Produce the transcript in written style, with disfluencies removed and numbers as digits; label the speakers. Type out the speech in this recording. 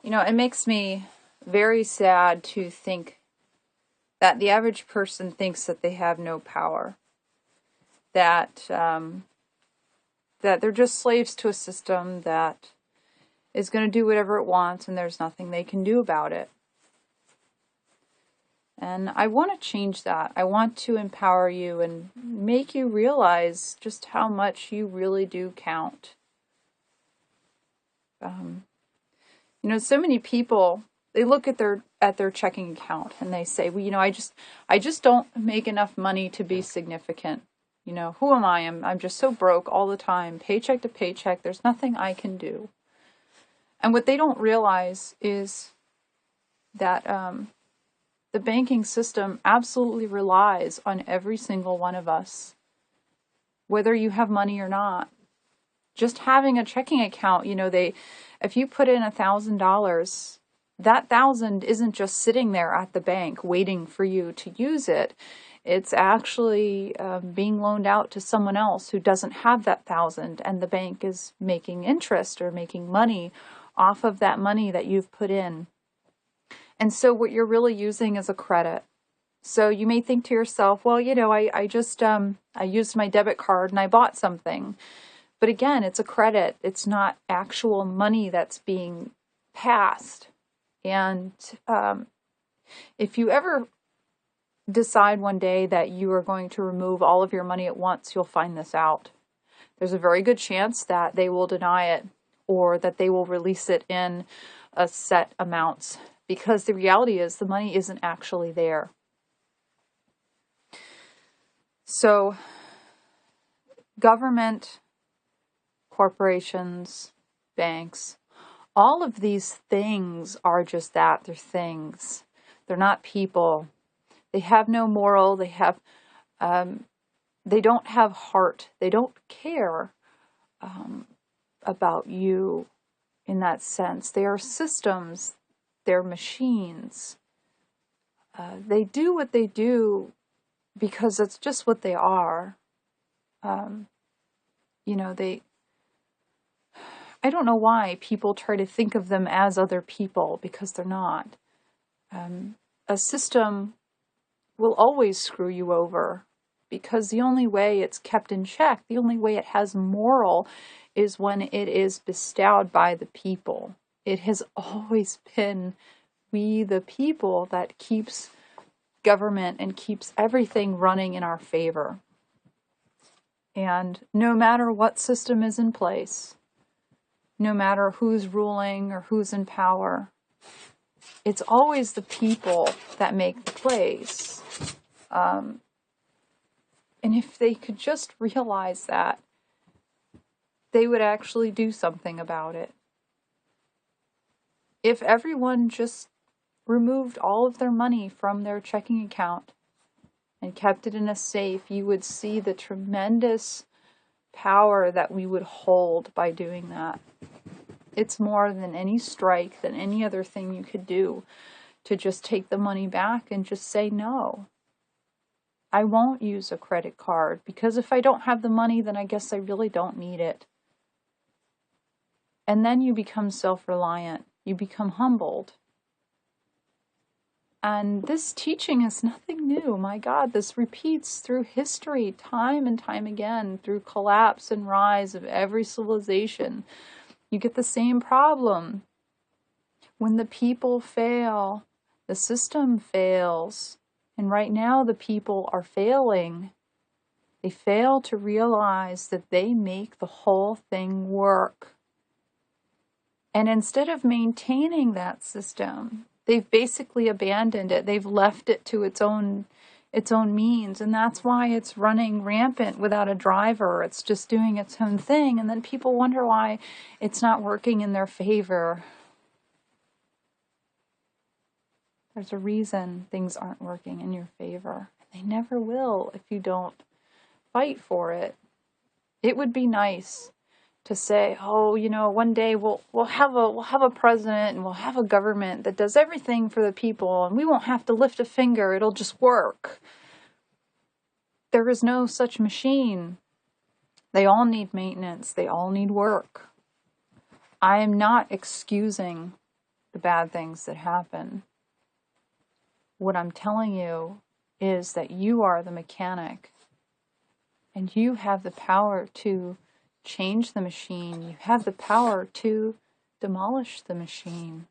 Speaker 1: You know, it makes me very sad to think that the average person thinks that they have no power, that that they're just slaves to a system that is going to do whatever it wants and there's nothing they can do about it. And I want to change that. I want to empower you and make you realize just how much you really do count. You know, so many people, they look at their checking account and they say, well, you know, I just don't make enough money to be significant. You know, who am I? I'm just so broke all the time, paycheck to paycheck. There's nothing I can do. And what they don't realize is that the banking system absolutely relies on every single one of us, whether you have money or not. Just having a checking account, you know, if you put in $1,000, that $1,000 isn't just sitting there at the bank waiting for you to use it. It's actually being loaned out to someone else who doesn't have that $1,000, and the bank is making interest or making money off of that money that you've put in. And so what you're really using is a credit. So you may think to yourself, well, you know, I used my debit card and I bought something. But again, it's a credit. It's not actual money that's being passed. And if you ever decide one day that you are going to remove all of your money at once, you'll find this out. There's a very good chance that they will deny it or that they will release it in a set amounts, because the reality is the money isn't actually there. So government, corporations, banks, all of these things are just that. They're things. They're not people. They have no moral. They don't have heart. They don't care about you in that sense. They are systems. They're machines. They do what they do because it's just what they are. You know, I don't know why people try to think of them as other people, because they're not. A system will always screw you over, because the only way it's kept in check, the only way it has moral, is when it is bestowed by the people. It has always been we the people that keeps government and keeps everything running in our favor. And no matter what system is in place, no matter who's ruling or who's in power, it's always the people that make the plays. And if they could just realize that, they would actually do something about it. If everyone just removed all of their money from their checking account and kept it in a safe, you would see the tremendous power that we would hold by doing that. It's more than any strike, than any other thing you could do, to just take the money back and just say, no, I won't use a credit card, because if I don't have the money, then I guess I really don't need it. And then you become self-reliant. You become humbled. And this teaching is nothing new. My God, this repeats through history time and time again, through collapse and rise of every civilization. You get the same problem. When the people fail, the system fails. And right now the people are failing. They fail to realize that they make the whole thing work. And instead of maintaining that system, they've basically abandoned it. They've left it to its own means. And that's why it's running rampant without a driver. It's just doing its own thing. And then people wonder why it's not working in their favor. There's a reason things aren't working in your favor. They never will if you don't fight for it. It would be nice to say, oh, you know, one day we'll have a president and we'll have a government that does everything for the people, and we won't have to lift a finger. It'll just work. There is no such machine. They all need maintenance. They all need work. I am not excusing the bad things that happen. What I'm telling you is that you are the mechanic, and you have the power to change the machine. You have the power to demolish the machine.